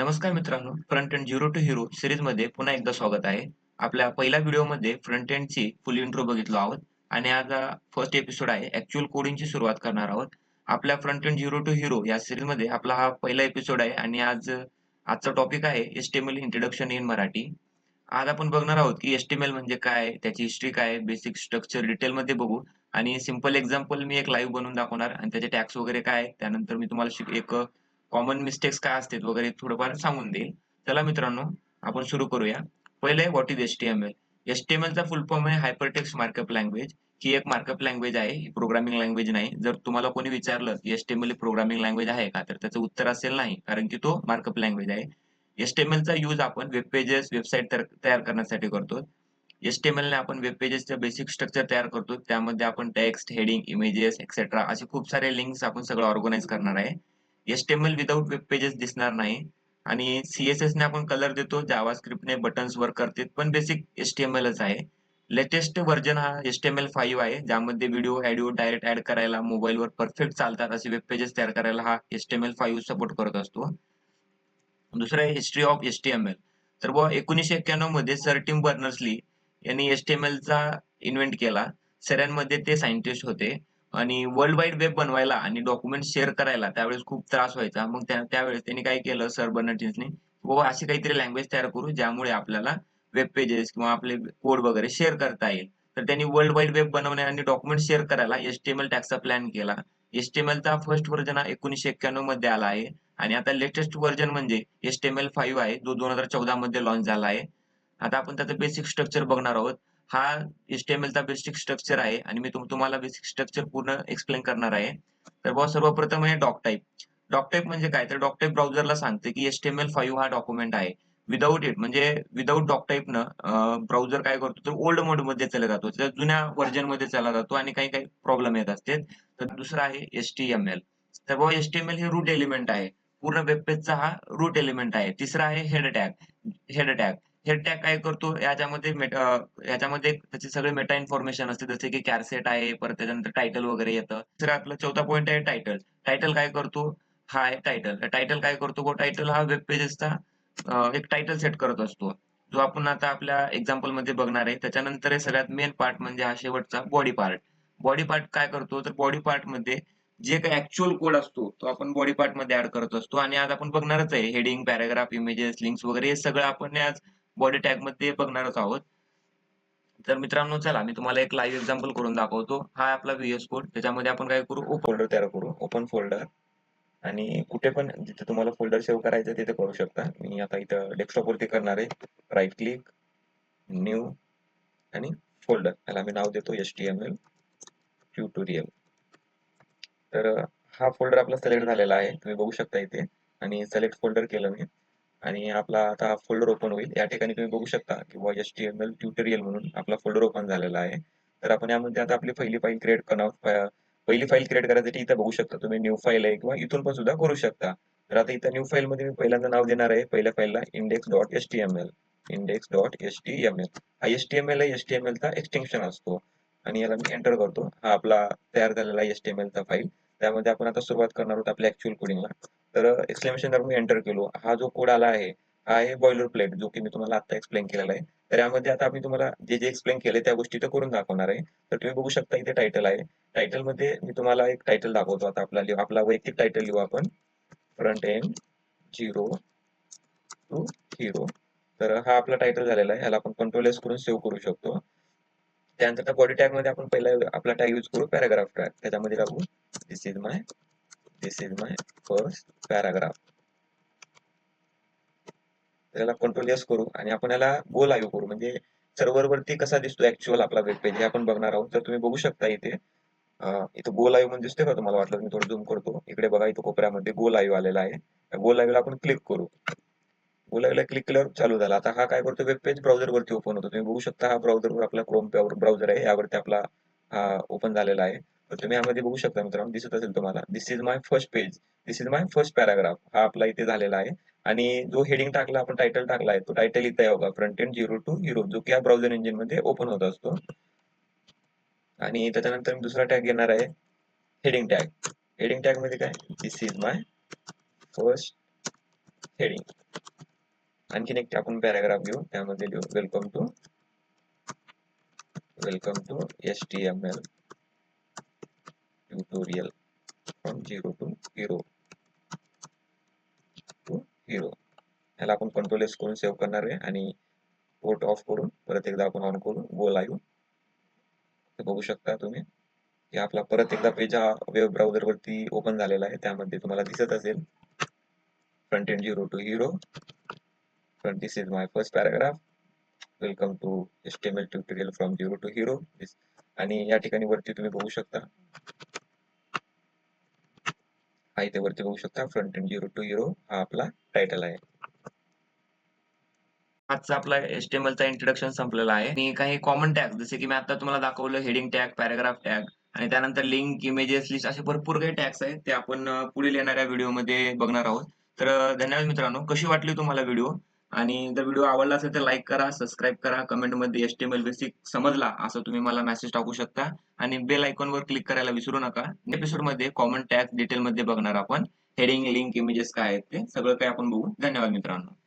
नमस्कार मित्रांनो, front end zero to hero सीरीजमध्ये पुन्हा एकदा स्वागत आहे. आपल्या पहिल्या व्हिडिओमध्ये फ्रंट एंडची फुल इंट्रो बघितलो आहोत आणि आज फर्स्ट एपिसोड आहे. ॲक्चुअल कोडिंगची सुरुवात करणार आहोत. आपल्या front end zero to hero या सीरीजमध्ये आपला हा पहिला एपिसोड आहे आणि आजचा टॉपिक आहे एचटीएमएल इंट्रोडक्शन इन मराठी. आज आपण बघणार आहोत की एचटीएमएल म्हणजे काय, त्याची हिस्ट्री काय, बेसिक स्ट्रक्चर डिटेलमध्ये बघू आणि सिंपल एक्झाम्पल मी एक लाईव्ह बनवून दाखवणार आणि त्याचे टॅग्स वगैरे काय आहेत. त्यानंतर मी तुम्हाला एक कॉमन मिस्टेक्स काय असतात वगैरे थोडंफार सांगून देईल. चला मित्रांनो, आपण सुरू करूया. पहिले आहे व्हॉट इज एचटीएमएल. एचटीएमएलचा फुल फॉर्म आहे हायपरटेक्स्ट मार्कअप लँग्वेज. ही एक मार्कअप लँग्वेज आहे, ही प्रोग्रामिंग लँग्वेज नाही. जर तुम्हाला कोणी विचारलं की एचटीएमएल प्रोग्रामिंग लँग्वेज आहे का, तर त्याचं उत्तर असेल नाही, कारण की तो मार्कअप लँग्वेज आहे. एचटीएमएलचा यूज आपण वेब पेजेस, वेबसाईट तयार करण्यासाठी करतो. एचटीएमएलने आपण वेब पेजेसचं बेसिक स्ट्रक्चर तयार करतो. त्यामध्ये आपण टेक्स्ट, हेडिंग, इमेजेस एक्सेट्रा असे खूप सारे लिंक्स आपण सगळं ऑर्गनाइज करणार आहे. एचटीएमएल विदाऊट वेब पेजेस दिसणार नाही आणि सीएसएस ने आपण कलर देतो, जावास्क्रिप्टने बटन्स वर्क करतात, पण बेसिक एचटीएमएलच आहे. लेटेस्ट व्हर्जन हा एचटीएमएल 5 आहे, ज्यामध्ये व्हिडिओ, ऑडिओ डायरेक्ट ऍड करायला मोबाईलवर परफेक्ट चालतात असे वेब पेजेस तयार करायला हा एचटीएमएल 5 सपोर्ट करत असतो. दुसरं आहे हिस्ट्री ऑफ एचटीएमएल. तर बुवा 1991 मध्ये सर टिम बर्नर्स-ली यांनी एचटीएमएल चा इन्व्हेंट केला. सरांमध्ये ते सायंटिस्ट होते आणि वर्ल्ड वाईड वेब बनवायला आणि डॉक्युमेंट शेअर करायला त्यावेळेस खूप त्रास व्हायचा. मग त्यावेळेस त्यांनी काय केलं सर बर्नर्डिन्सनी, बाबा अशी काहीतरी लँग्वेज तयार करू ज्यामुळे आपल्याला वेब पेजेस किंवा आपले कोड वगैरे शेअर करता येईल. तर त्यांनी वर्ल्ड वाईड वेब बनवण्या आणि डॉक्युमेंट शेअर करायला एचटीएमएल टॅगचा प्लॅन केला. एचटीएमएलचा फर्स्ट व्हर्जन हा 1991 मध्ये आला आहे आणि आता लेटेस्ट व्हर्जन म्हणजे एचटीएमएल 5 आहे, जो 2014 मध्ये लॉन्च झाला आहे. आता आपण त्याचं बेसिक स्ट्रक्चर बघणार आहोत. हा एचटीएमएलचा बेसिक स्ट्रक्चर आहे आणि मी तुम्हाला बेसिक स्ट्रक्चर पूर्ण एक्सप्लेन करणार आहे. तर बुवा सर्वप्रथम आहे डॉक टाइप. डॉक टाइप म्हणजे काय? तर डॉक टाइप ब्राउझरला सांगते की एचटीएमएल 5 हा डॉक्युमेंट आहे. विदाऊट इट म्हणजे विदाऊट डॉक टाइपनं ब्राउझर काय करतो, तर ओल्ड मोडमध्ये चालला जातो. त्या जुन्या व्हर्जनमध्ये चालला जातो आणि काही काही प्रॉब्लेम येत असते. तर दुसरं आहे एचटीएमएल. तर बुवा एचटीएमएल हे रूट एलिमेंट आहे. पूर्ण वेब पेजचा हा रूट एलिमेंट आहे. तिसरा आहे head tag. Head tag. Head tag काय करतो याच्यामध्ये त्याचे सगळे मेटा इन्फॉर्मेशन असते, जसे की कॅरसेट आहे, परत त्याच्यानंतर टायटल वगैरे येतं. दुसरा आपला चौथा पॉइंट आहे टायटल. टायटल काय करतो? हा आहे टायटल. टायटल काय करतो? टायटल हा वेब पेजेसचा एक टायटल सेट करत असतो, जो आपण आता आपल्या एक्झाम्पल मध्ये बघणार आहे. त्याच्यानंतर आहे सगळ्यात मेन पार्ट म्हणजे हा शेवटचा बॉडी पार्ट. बॉडी पार्ट काय करतो? तर बॉडी पार्ट मध्ये जे काही ऍक्च्युअल कोड असतो तो आपण बॉडी पार्ट मध्ये ऍड करत असतो आणि आज आपण बघणारच आहे हेडिंग, पॅराग्राफ, इमेजेस, लिंक्स वगैरे हे सगळं आपण आज बॉडी टॅग मध्ये बघणारच आहोत. तर मित्रांनो चला मी तुम्हाला एक लाईव्ह एक्झाम्पल करून दाखवतो. हा आहे आपला व्हीएस कोड. त्याच्यामध्ये आपण काय करू, फोल्डर तयार करू. ओपन फोल्डर आणि कुठे पण जिथे तुम्हाला फोल्डर सेव्ह करायचं तिथे करू शकता. मी आता इथं डेस्कटॉप वरती करणार आहे. राईट क्लिक, न्यू आणि फोल्डर. याला मी नाव देतो HTML ट्युटोरियल. तर हा फोल्डर आपला सिलेक्ट झालेला आहे, तुम्ही बघू शकता इथे. आणि सिलेक्ट फोल्डर केलं मी आणि आपला आता फोल्डर ओपन होईल. या ठिकाणी तुम्ही बघू शकता किंवा HTML ट्युटोरियल म्हणून आपला फोल्डर ओपन झालेला आहे. तर आपण यामध्ये आता आपली पहिली फाईल क्रिएट करणार. पहिली फाईल क्रिएट करायसाठी इथं बघू शकता तुम्ही, न्यू फाईल आहे किंवा इथून पण सुद्धा करू शकता. तर आता इथं न्यू फाईल मध्ये मी पहिल्यांदा नाव देणार आहे पहिल्या फाईलला index.html. index.html हा HTML आहे, HTML चा एक्सटेन्शन असतो आणि याला मी एंटर करतो. हा आपला तयार झालेला HTML चा फाईल. त्यामध्ये आपण आता सुरुवात करणार आहोत आपल्या ऍक्च्युअल कोडिंगला. तर एक्सक्लेमेशन मी एंटर केलो. हा जो कोड आला आहे हा आहे बॉयलर प्लेट, जो की मी तुम्हाला आता एक्सप्लेन केलेला आहे. तर यामध्ये आता मी तुम्हाला जे जे एक्सप्लेन केले त्या गोष्टी तर करून दाखवणार आहे. तर तुम्ही बघू शकता इथे टायटल आहे. टायटल मध्ये मी तुम्हाला एक टायटल दाखवतो. आता आपला वैयक्तिक टायटल लिहू आपण, front end zero to hero. तर हा आपला टायटल झालेला आहे. ह्याला आपण कंट्रोल एस करून सेव्ह करू शकतो. त्यानंतर त्या बॉडी टॅग मध्ये आपण पहिला आपला टॅग यूज करू पॅराग्राफ टॅग. त्याच्यामध्ये टाकू दिस इज माय फर्स्ट पॅराग्राफ. त्याला कंट्रोल एस करू आणि आपण याला गो लाईव्ह करू, म्हणजे सर्व्हर वरती कसा दिसतो ऍक्च्युअल आपला वेब पेज हे आपण बघणार आहोत. तर तुम्ही बघू शकता इथे इथं गो लाईव्ह म्हणजे दिसतोय का तुम्हाला? वाटलं मी थोडं झूम करतो. इकडे बघा, इथं कोपऱ्यामध्ये गो लाईव्ह आलेला आहे. गो लाईव्हला आपण क्लिक करू. गो लाईव्हला क्लिक केल्यावर चालू झाला. आता हा काय करतो, वेब पेज ब्राउझर वरती ओपन होतो. तुम्ही बघू शकता हा ब्राउझर आपला क्रोम ब्राउझर आहे, यावरती आपला हा ओपन झालेला आहे. तर तुम्ही यामध्ये बघू शकता मित्रांनो, दिसत असेल तुम्हाला, this is my first page, this is my first paragraph. हा आपला इथे झालेला आहे आणि जो हेडिंग टाकला आपण, टायटल टाकला आहे, तो टायटल इथे आहे बघा, front end zero to hero, जो की या ब्राउझर इंजिन मध्ये ओपन होत असतो. आणि त्याच्यानंतर मी दुसरा टॅग घेणार आहे हेडिंग टॅग. हेडिंग टॅग मध्ये काय, this is my first heading. आणखीन एक आपण पॅराग्राफ घेऊ, त्यामध्ये लिहू welcome to HTML tutorial from zero to hero. याला आपण कंट्रोल एस करून सेव्ह करणार आहे आणि पोर्ट ऑफ करून परत एकदा आपण ऑन करून गो लाईव्ह. बघू शकता तुम्ही की आपला परत एकदा पेज हा वेब ब्राउझर वरती ओपन झालेला आहे. त्यामध्ये तुम्हाला दिसत असेल front end zero to hero. This is my first paragraph. Welcome to HTML tutorial from zero to hero. आणि या ठिकाणी वरती तुम्ही बघू शकता, हा इथे वरती बघू शकता front end zero to hero हा आपला टायटल आहे. आजचा आपला HTML चा इंट्रोडक्शन संपलेला आहे. आणि काही कॉमन टॅग जसे की मी आता तुम्हाला दाखवलं, हेडिंग टॅग, पॅराग्राफ टॅग आणि त्यानंतर लिंक, इमेजेस, लिस्ट असे भरपूर काही टॅग्स आहेत. ते आपण पुढील येणाऱ्या व्हिडिओमध्ये बघणार आहोत. तर धन्यवाद मित्रांनो. कशी वाटली तुम्हाला व्हिडिओ? आणि जर व्हिडिओ आवडला असेल तर लाईक करा, सबस्क्राईब करा, कमेंटमध्ये HTML बेसिक समजला असं तुम्ही मला मेसेज टाकू शकता आणि बेल आयकॉनवर क्लिक करायला विसरू नका. एपिसोडमध्ये कॉमन टॅग डिटेलमध्ये बघणार आपण. हेडिंग, लिंक, इमेजेस काय आहेत ते सगळं काही आपण बघू. धन्यवाद मित्रांनो.